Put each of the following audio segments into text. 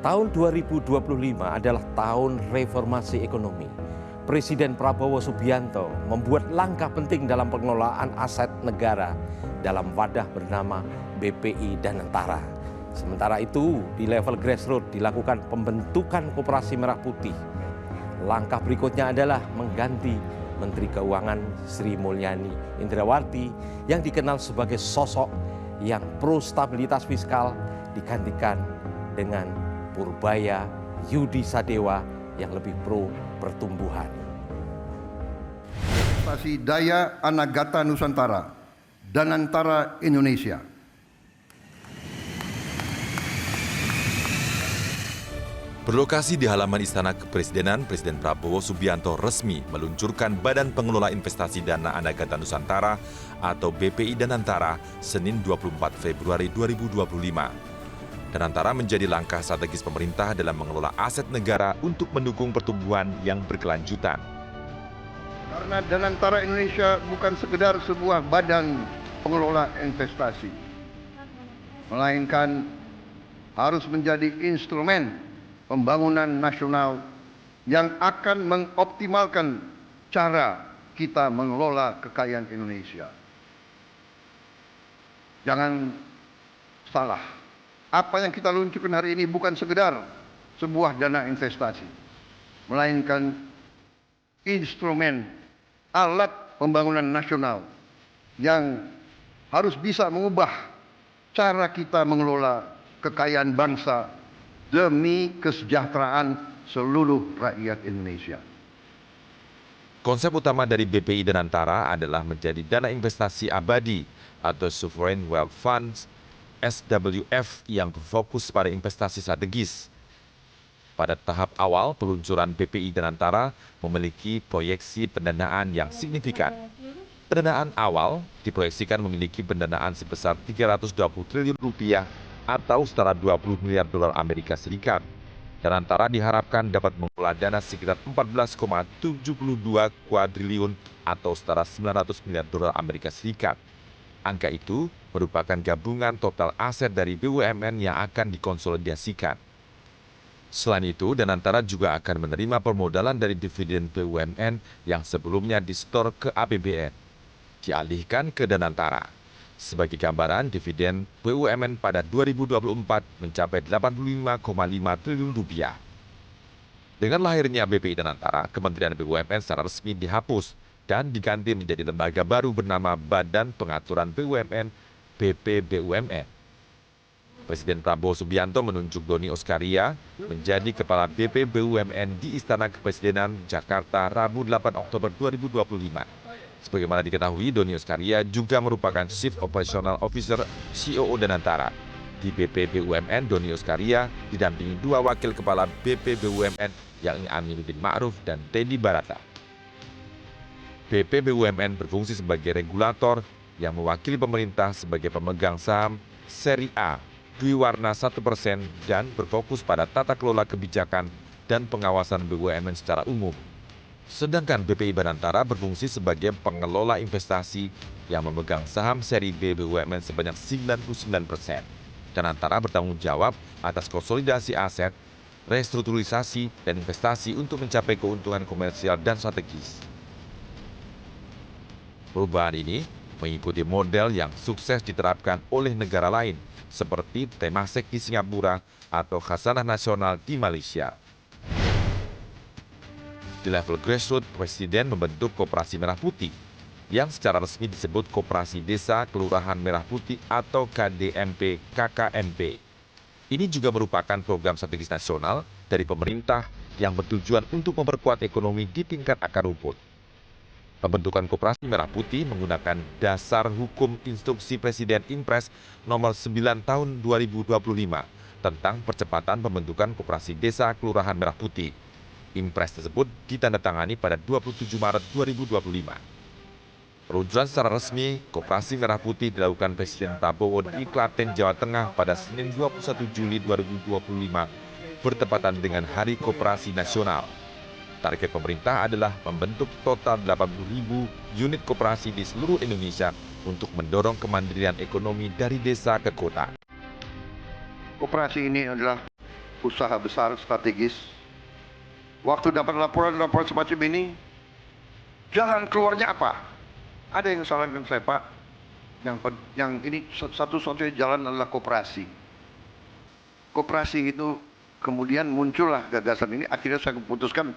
Tahun 2025 adalah tahun reformasi ekonomi. Presiden Prabowo Subianto membuat langkah penting dalam pengelolaan aset negara dalam wadah bernama BPI Danantara. Sementara itu, di level grassroots dilakukan pembentukan Koperasi Merah Putih. Langkah berikutnya adalah mengganti Menteri Keuangan Sri Mulyani Indrawati yang dikenal sebagai sosok yang pro stabilitas fiskal digantikan dengan Purbaya Yudi Sadewa yang lebih pro pertumbuhan. Investasi Daya Anagata Nusantara, Danantara Indonesia. Berlokasi di halaman Istana Kepresidenan, Presiden Prabowo Subianto resmi meluncurkan Badan Pengelola Investasi Dana Anagata Nusantara atau BPI Danantara Senin 24 Februari 2025. Danantara menjadi langkah strategis pemerintah dalam mengelola aset negara untuk mendukung pertumbuhan yang berkelanjutan. Karena Danantara Indonesia bukan sekedar sebuah badan pengelola investasi, melainkan harus menjadi instrumen pembangunan nasional yang akan mengoptimalkan cara kita mengelola kekayaan Indonesia. Jangan salah, apa yang kita luncurkan hari ini bukan sekedar sebuah dana investasi, melainkan instrumen alat pembangunan nasional yang harus bisa mengubah cara kita mengelola kekayaan bangsa demi kesejahteraan seluruh rakyat Indonesia. Konsep utama dari BPI Danantara adalah menjadi dana investasi abadi atau Sovereign Wealth Funds (SWF) yang berfokus pada investasi strategis. Pada tahap awal, peluncuran BPI Danantara memiliki proyeksi pendanaan yang signifikan. Pendanaan awal diproyeksikan memiliki pendanaan sebesar 320 triliun rupiah atau setara 20 miliar dolar Amerika Serikat. Danantara diharapkan dapat mengelola dana sekitar 14,72 kuadriliun atau setara 900 miliar dolar Amerika Serikat. Angka itu merupakan gabungan total aset dari BUMN yang akan dikonsolidasikan. Selain itu, Danantara juga akan menerima permodalan dari dividen BUMN yang sebelumnya disetor ke APBN, dialihkan ke Danantara. Sebagai gambaran, dividen BUMN pada 2024 mencapai 85,5 triliun rupiah. Dengan lahirnya BPI Danantara, Kementerian BUMN secara resmi dihapus dan diganti menjadi lembaga baru bernama Badan Pengaturan BUMN (BPBUMN). Presiden Prabowo Subianto menunjuk Doni Oskaria menjadi Kepala BPBUMN di Istana Kepresidenan Jakarta Rabu 8 Oktober 2025. Sebagaimana diketahui, Doni Oskaria juga merupakan Chief Operational Officer COO Danantara. Di BPBUMN, Doni Oskaria didampingi dua wakil kepala BPBUMN, yakni Aminuddin Ma'ruf dan Teddy Barata. BPBUMN berfungsi sebagai regulator yang mewakili pemerintah sebagai pemegang saham seri A, Dwiwarna 1% dan berfokus pada tata kelola kebijakan dan pengawasan BUMN secara umum. Sedangkan BPI Danantara berfungsi sebagai pengelola investasi yang memegang saham seri B BUMN sebanyak 99%. Danantara bertanggung jawab atas konsolidasi aset, restrukturisasi, dan investasi untuk mencapai keuntungan komersial dan strategis. Perubahan ini mengikuti model yang sukses diterapkan oleh negara lain seperti Temasek di Singapura atau Khazanah Nasional di Malaysia. Di level grassroots, Presiden membentuk Koperasi Merah Putih yang secara resmi disebut Koperasi Desa Kelurahan Merah Putih atau KDMP-KKMP. Ini juga merupakan program strategis nasional dari pemerintah yang bertujuan untuk memperkuat ekonomi di tingkat akar rumput. Pembentukan Koperasi Merah Putih menggunakan dasar hukum instruksi Presiden Impres nomor 9 tahun 2025 tentang percepatan pembentukan Koperasi Desa Kelurahan Merah Putih. Impres tersebut ditandatangani pada 27 Maret 2025. Peluncuran secara resmi Koperasi Merah Putih dilakukan Presiden Prabowo di Klaten, Jawa Tengah pada Senin 21 Juli 2025 bertepatan dengan Hari Koperasi Nasional. Target pemerintah adalah membentuk total 80.000 unit koperasi di seluruh Indonesia untuk mendorong kemandirian ekonomi dari desa ke kota. Koperasi ini adalah usaha besar strategis. Waktu dapat laporan-laporan semacam ini, jalan keluarnya apa? Ada yang sarankan saya, Pak, yang ini satu-satunya jalan adalah koperasi. Koperasi itu kemudian muncullah gagasan ini. Akhirnya saya memutuskan,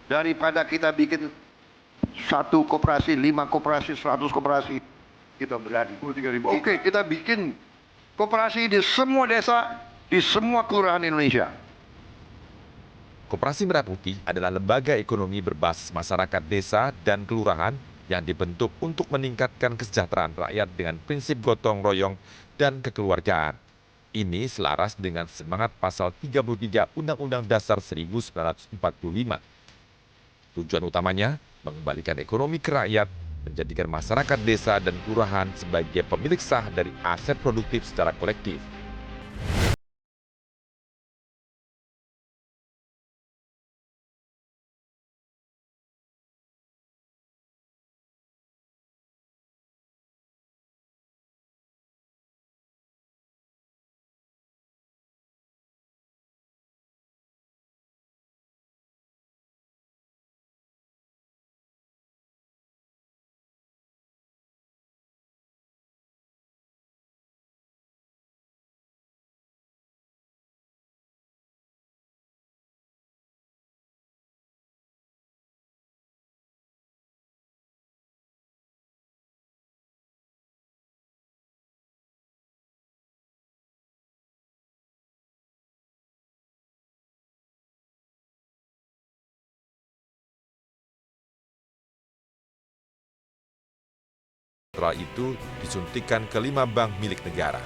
daripada kita bikin 1 koperasi, 5 koperasi, 100 koperasi, kita berani 23.000. Oke, kita bikin koperasi di semua desa, di semua kelurahan Indonesia. Koperasi Merah Putih adalah lembaga ekonomi berbasis masyarakat desa dan kelurahan yang dibentuk untuk meningkatkan kesejahteraan rakyat dengan prinsip gotong royong dan kekeluargaan. Ini selaras dengan semangat pasal 33 Undang-Undang Dasar 1945. Tujuan utamanya mengembalikan ekonomi ke rakyat, menjadikan masyarakat desa dan kelurahan sebagai pemilik sah dari aset produktif secara kolektif. Setelah itu disuntikan ke 5 bank milik negara.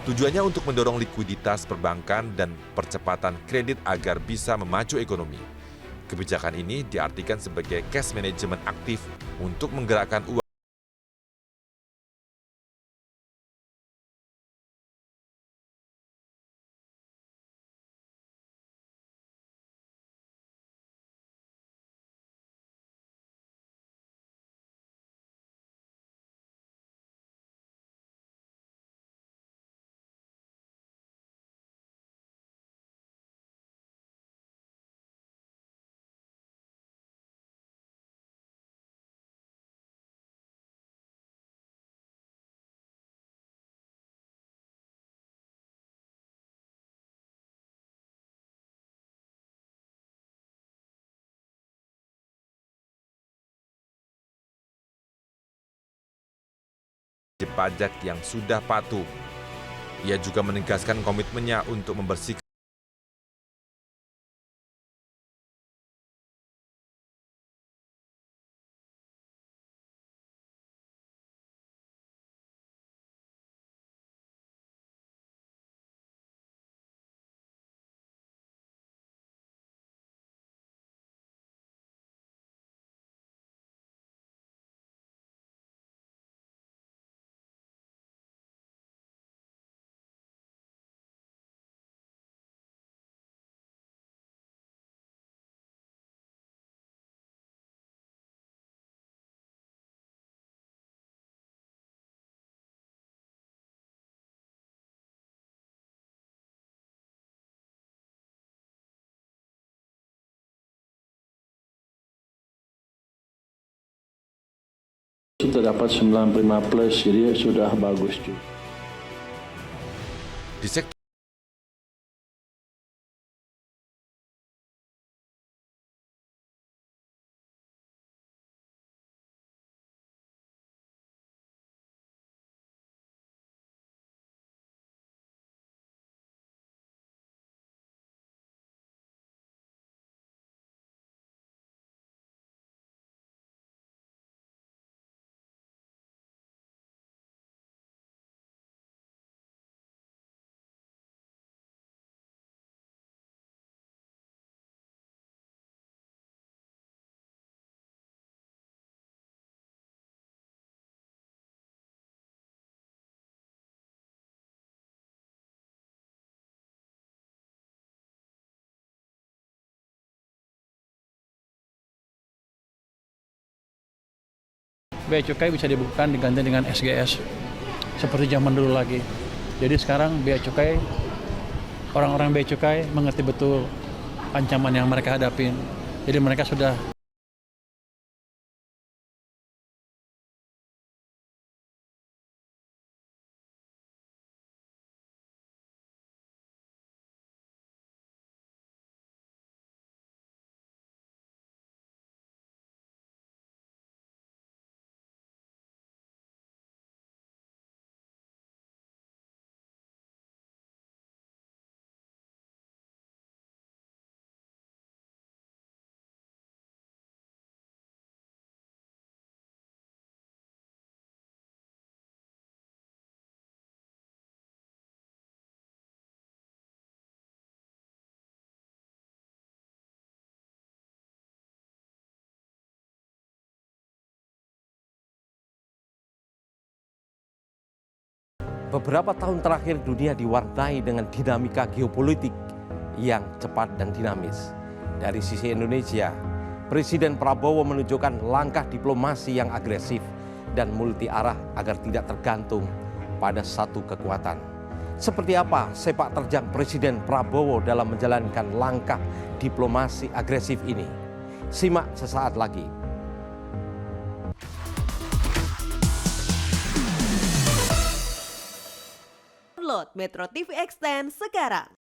Tujuannya untuk mendorong likuiditas perbankan dan percepatan kredit agar bisa memacu ekonomi. Kebijakan ini diartikan sebagai cash management aktif untuk menggerakkan uang. Pajak yang sudah patuh. Ia juga menegaskan komitmennya untuk membersihkan Sudah dapat 95 plus, jadi sudah bagus juga. di sektor Bea cukai bisa dibukukan diganti dengan SGS seperti zaman dulu lagi. Jadi sekarang bea cukai orang-orang bea cukai mengerti betul ancaman yang mereka hadapin. Jadi mereka sudah Beberapa tahun terakhir dunia diwarnai dengan dinamika geopolitik yang cepat dan dinamis. Dari sisi Indonesia, Presiden Prabowo menunjukkan langkah diplomasi yang agresif dan multi arah agar tidak tergantung pada satu kekuatan. Seperti apa sepak terjang Presiden Prabowo dalam menjalankan langkah diplomasi agresif ini? Simak sesaat lagi. Download Metro TV Extend sekarang.